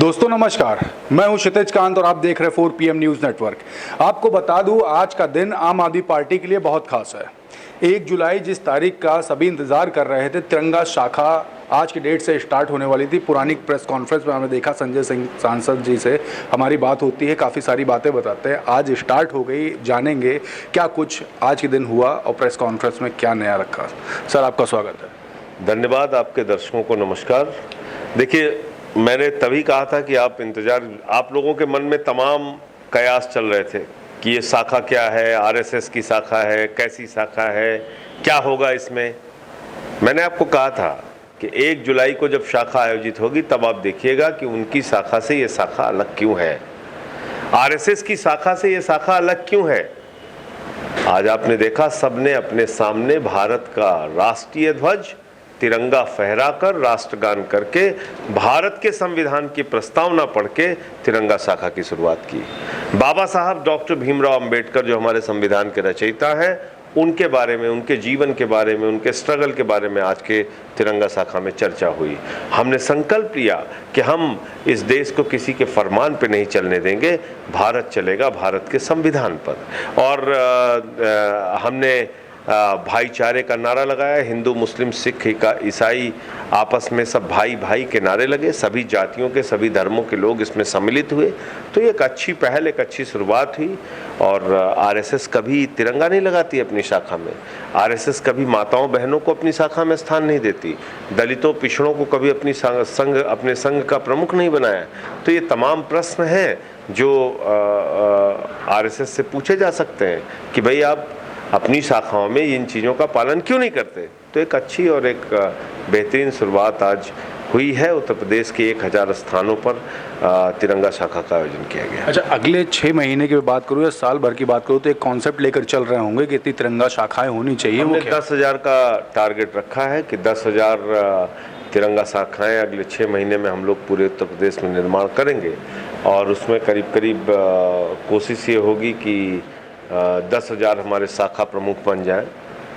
दोस्तों नमस्कार, मैं हूं क्षितिज कांत और आप देख रहे हैं 4 PM न्यूज़ नेटवर्क। आपको बता दूं, आज का दिन आम आदमी पार्टी के लिए बहुत खास है। 1 जुलाई जिस तारीख का सभी इंतजार कर रहे थे, तिरंगा शाखा आज की डेट से स्टार्ट होने वाली थी। पुरानी प्रेस कॉन्फ्रेंस में हमने देखा संजय सिंह सांसद जी से हमारी बात होती है, काफ़ी सारी बातें बताते हैं। आज स्टार्ट हो गई, जानेंगे क्या कुछ आज के दिन हुआ और प्रेस कॉन्फ्रेंस में क्या नया रखा। सर, आपका स्वागत है। धन्यवाद। आपके दर्शकों को नमस्कार। देखिए, मैंने तभी कहा था कि आप लोगों के मन में तमाम कयास चल रहे थे कि ये शाखा क्या है, आरएसएस की शाखा है, कैसी शाखा है, क्या होगा इसमें। मैंने आपको कहा था कि 1 जुलाई को जब शाखा आयोजित होगी तब आप देखिएगा कि उनकी शाखा से ये शाखा अलग क्यों है, आरएसएस की शाखा से ये शाखा अलग क्यों है। आज आपने देखा, सबने अपने सामने भारत का राष्ट्रीय ध्वज तिरंगा फहराकर, राष्ट्रगान करके, भारत के संविधान की प्रस्तावना पढ़ के तिरंगा शाखा की शुरुआत की। बाबा साहब डॉक्टर भीमराव अंबेडकर जो हमारे संविधान के रचयिता हैं, उनके बारे में, उनके जीवन के बारे में, उनके स्ट्रगल के बारे में आज के तिरंगा शाखा में चर्चा हुई। हमने संकल्प लिया कि हम इस देश को किसी के फरमान पे नहीं चलने देंगे, भारत चलेगा भारत के संविधान पर। और हमने भाईचारे का नारा लगाया। हिंदू, मुस्लिम, सिख, ईसाई आपस में सब भाई भाई के नारे लगे। सभी जातियों के, सभी धर्मों के लोग इसमें सम्मिलित हुए। तो ये एक अच्छी पहल, एक अच्छी शुरुआत हुई। और आरएसएस कभी तिरंगा नहीं लगाती अपनी शाखा में। आरएसएस कभी माताओं बहनों को अपनी शाखा में स्थान नहीं देती। दलितों, पिछड़ों को कभी अपने संघ का प्रमुख नहीं बनाया। तो ये तमाम प्रश्न हैं जो आरएसएस से पूछे जा सकते हैं कि भाई आप अपनी शाखाओं में इन चीज़ों का पालन क्यों नहीं करते। तो एक अच्छी और एक बेहतरीन शुरुआत आज हुई है। उत्तर प्रदेश के 1000 स्थानों पर तिरंगा शाखा का आयोजन किया गया। अच्छा, अगले 6 महीने की बात करूँ या साल भर की बात करूँ, तो एक कॉन्सेप्ट लेकर चल रहे होंगे कि इतनी तिरंगा शाखाएं होनी चाहिए। हमने 10,000 का टारगेट रखा है कि 10,000 तिरंगा शाखाएं अगले 6 महीने में हम लोग पूरे उत्तर प्रदेश में निर्माण करेंगे। और उसमें करीब करीब कोशिश ये होगी कि 10,000 हमारे शाखा प्रमुख बन जाएं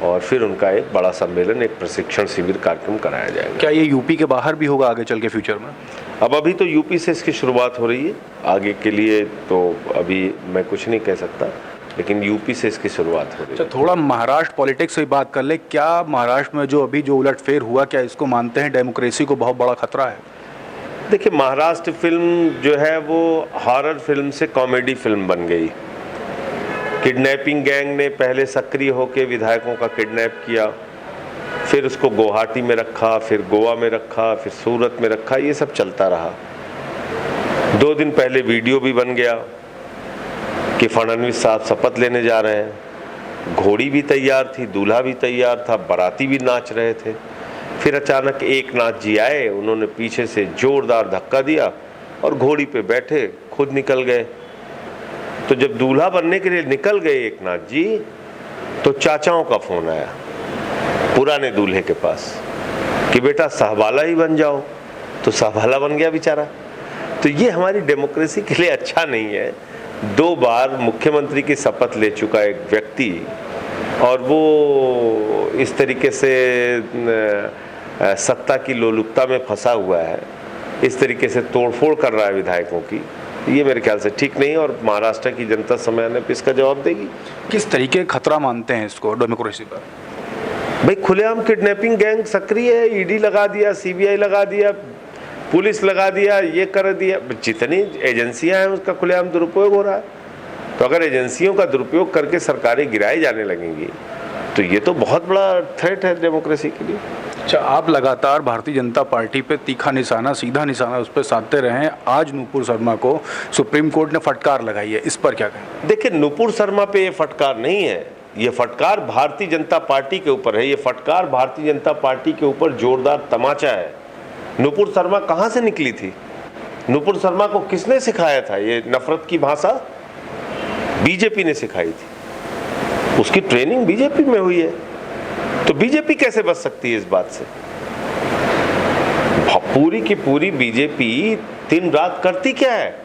और फिर उनका एक बड़ा सम्मेलन, एक प्रशिक्षण शिविर कार्यक्रम कराया जाएगा। क्या ये यूपी के बाहर भी होगा आगे चल के फ्यूचर में? अब अभी तो यूपी से इसकी शुरुआत हो रही है, आगे के लिए तो अभी मैं कुछ नहीं कह सकता, लेकिन यूपी से इसकी शुरुआत हो रही है। थोड़ा महाराष्ट्र पॉलिटिक्स से बात कर ले। क्या महाराष्ट्र में जो उलटफेर हुआ, क्या इसको मानते हैं डेमोक्रेसी को बहुत बड़ा खतरा है? देखिए, महाराष्ट्र फिल्म जो है वो हॉरर फिल्म से कॉमेडी फिल्म बन गई। किडनैपिंग गैंग ने पहले सक्रिय होकर विधायकों का किडनैप किया, फिर उसको गुवाहाटी में रखा, फिर गोवा में रखा, फिर सूरत में रखा। ये सब चलता रहा। 2 दिन पहले वीडियो भी बन गया कि फडणवीस साहब शपथ लेने जा रहे हैं। घोड़ी भी तैयार थी, दूल्हा भी तैयार था, बाराती भी नाच रहे थे। फिर अचानक एकनाथ जी आए, उन्होंने पीछे से जोरदार धक्का दिया और घोड़ी पे बैठे खुद निकल गए। तो जब दूल्हा बनने के लिए निकल गए एकनाथ जी, तो चाचाओं का फोन आया पुराने दूल्हे के पास कि बेटा साहबाला ही बन जाओ। तो साहबाला बन गया बेचारा। तो ये हमारी डेमोक्रेसी के लिए अच्छा नहीं है। 2 बार मुख्यमंत्री की शपथ ले चुका एक व्यक्ति और वो इस तरीके से सत्ता की लोलुपता में फंसा हुआ है, इस तरीके से तोड़फोड़ कर रहा है विधायकों की, ये मेरे ख्याल से ठीक नहीं है। और महाराष्ट्र की जनता समय आने पर इसका जवाब देगी। किस तरीके खतरा मानते हैं इसको डेमोक्रेसी पर? भाई, खुलेआम किडनैपिंग गैंग सक्रिय है। ईडी लगा दिया, सीबीआई लगा दिया, पुलिस लगा दिया, ये कर दिया। जितनी एजेंसियां हैं उसका खुलेआम दुरुपयोग हो रहा है। तो अगर एजेंसियों का दुरुपयोग करके सरकारें गिराई जाने लगेंगी तो ये तो बहुत बड़ा थ्रेट है डेमोक्रेसी के लिए। अच्छा, आप लगातार भारतीय जनता पार्टी पे तीखा निशाना, सीधा निशाना उस पर साधते रहे हैं। आज नुपुर शर्मा को सुप्रीम कोर्ट ने फटकार लगाई है, इस पर क्या कहें? देखिए, नुपुर शर्मा पे ये फटकार नहीं है, ये फटकार भारतीय जनता पार्टी के ऊपर है। ये फटकार भारतीय जनता पार्टी के ऊपर जोरदार तमाचा है। नुपुर शर्मा कहाँ से निकली थी? नुपुर शर्मा को किसने सिखाया था ये नफरत की भाषा? बीजेपी ने सिखाई थी। उसकी ट्रेनिंग बीजेपी में हुई है। तो बीजेपी कैसे बच सकती है इस बात से? पूरी की पूरी बीजेपी दिन रात करती क्या है?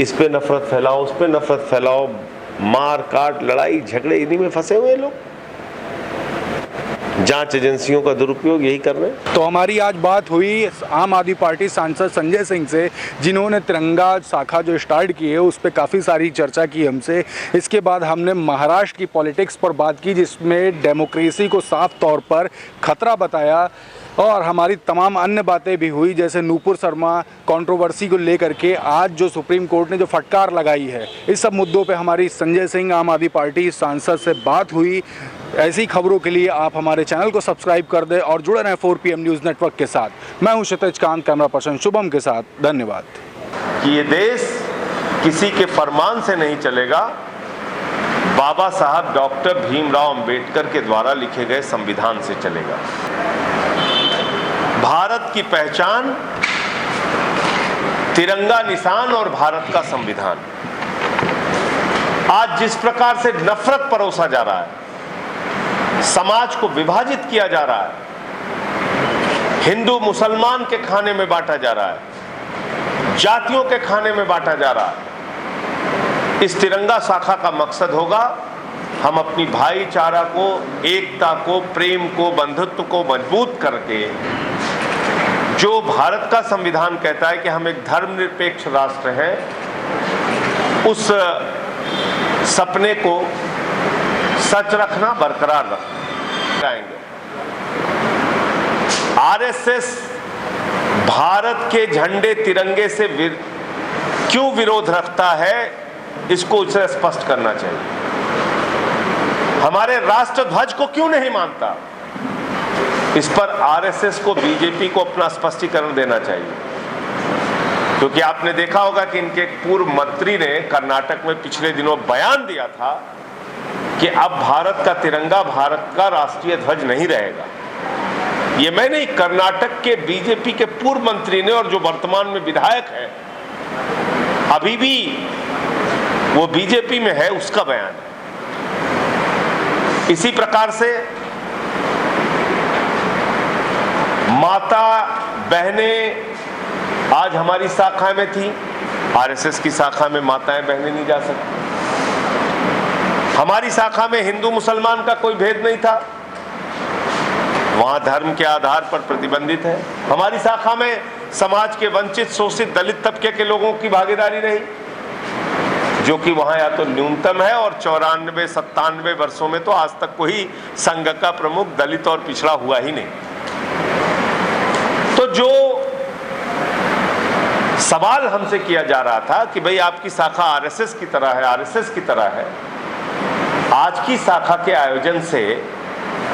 इस पे नफरत फैलाओ, उस पे नफरत फैलाओ, मार काट, लड़ाई झगड़े, इन्हीं में फंसे हुए लोग। जांच एजेंसियों का दुरुपयोग यही कर रहे हैं। तो हमारी आज बात हुई आम आदमी पार्टी सांसद संजय सिंह से, जिन्होंने तिरंगा शाखा जो स्टार्ट की है उस पर काफ़ी सारी चर्चा की हमसे। इसके बाद हमने महाराष्ट्र की पॉलिटिक्स पर बात की, जिसमें डेमोक्रेसी को साफ तौर पर खतरा बताया, और हमारी तमाम अन्य बातें भी हुई, जैसे नूपुर शर्मा कंट्रोवर्सी को लेकर के आज जो सुप्रीम कोर्ट ने जो फटकार लगाई है। इस सब मुद्दों पे हमारी संजय सिंह आम आदमी पार्टी सांसद से बात हुई। ऐसी खबरों के लिए आप हमारे चैनल को सब्सक्राइब कर दें और जुड़े रहें 4PM न्यूज़ नेटवर्क के साथ। मैं हूं क्षितिज कांत, कैमरा पर्सन शुभम के साथ। धन्यवाद। कि ये देश किसी के फरमान से नहीं चलेगा, बाबा साहब डॉक्टर भीमराव अंबेडकर के द्वारा लिखे गए संविधान से चलेगा। भारत की पहचान तिरंगा निशान और भारत का संविधान। आज जिस प्रकार से नफरत परोसा जा रहा है, समाज को विभाजित किया जा रहा है, हिंदू मुसलमान के खाने में बांटा जा रहा है, जातियों के खाने में बांटा जा रहा है, इस तिरंगा शाखा का मकसद होगा हम अपनी भाईचारा को, एकता को, प्रेम को, बंधुत्व को मजबूत करके, जो भारत का संविधान कहता है कि हम एक धर्मनिरपेक्ष राष्ट्र हैं, उस सपने को सच रखना, बरकरार रखना चाहेंगे। आरएसएस भारत के झंडे तिरंगे से क्यों विरोध रखता है, इसको उसे स्पष्ट करना चाहिए। हमारे राष्ट्र ध्वज को क्यों नहीं मानता, इस पर आरएसएस को, बीजेपी को अपना स्पष्टीकरण देना चाहिए। क्योंकि आपने देखा होगा कि इनके एक पूर्व मंत्री ने कर्नाटक में पिछले दिनों बयान दिया था कि अब भारत का तिरंगा भारत का राष्ट्रीय ध्वज नहीं रहेगा। ये मैं नहीं, कर्नाटक के बीजेपी के पूर्व मंत्री ने, और जो वर्तमान में विधायक है, अभी भी वो बीजेपी में है, उसका बयान है। इसी प्रकार से माता बहनें आज हमारी शाखा में थी, आरएसएस की शाखा में माताएं बहनें नहीं जा सकती। हमारी शाखा में हिंदू मुसलमान का कोई भेद नहीं था, वहां धर्म के आधार पर प्रतिबंधित है। हमारी शाखा में समाज के वंचित, शोषित, दलित तबके के लोगों की भागीदारी रही, जो कि वहां या तो न्यूनतम है, और 94-97 वर्षों में तो आज तक कोई संघ का प्रमुख दलित और पिछड़ा हुआ ही नहीं। तो जो सवाल हमसे किया जा रहा था कि भाई आपकी शाखा आरएसएस की तरह है, आरएसएस की तरह है, आज की शाखा के आयोजन से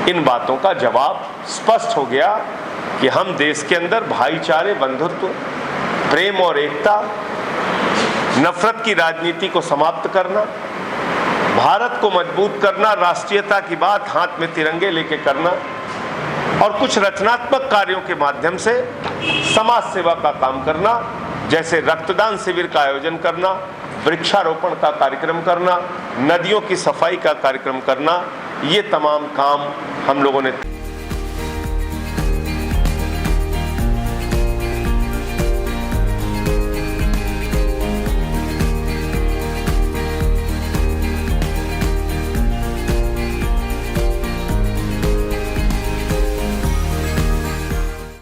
इन बातों का जवाब स्पष्ट हो गया कि हम देश के अंदर भाईचारे, बंधुत्व, प्रेम और एकता, नफरत की राजनीति को समाप्त करना, भारत को मजबूत करना, राष्ट्रीयता की बात हाथ में तिरंगे लेके करना, और कुछ रचनात्मक कार्यों के माध्यम से समाज सेवा का काम करना, जैसे रक्तदान शिविर का आयोजन करना, वृक्षारोपण का कार्यक्रम करना, नदियों की सफाई का कार्यक्रम करना, ये तमाम काम हम लोगों ने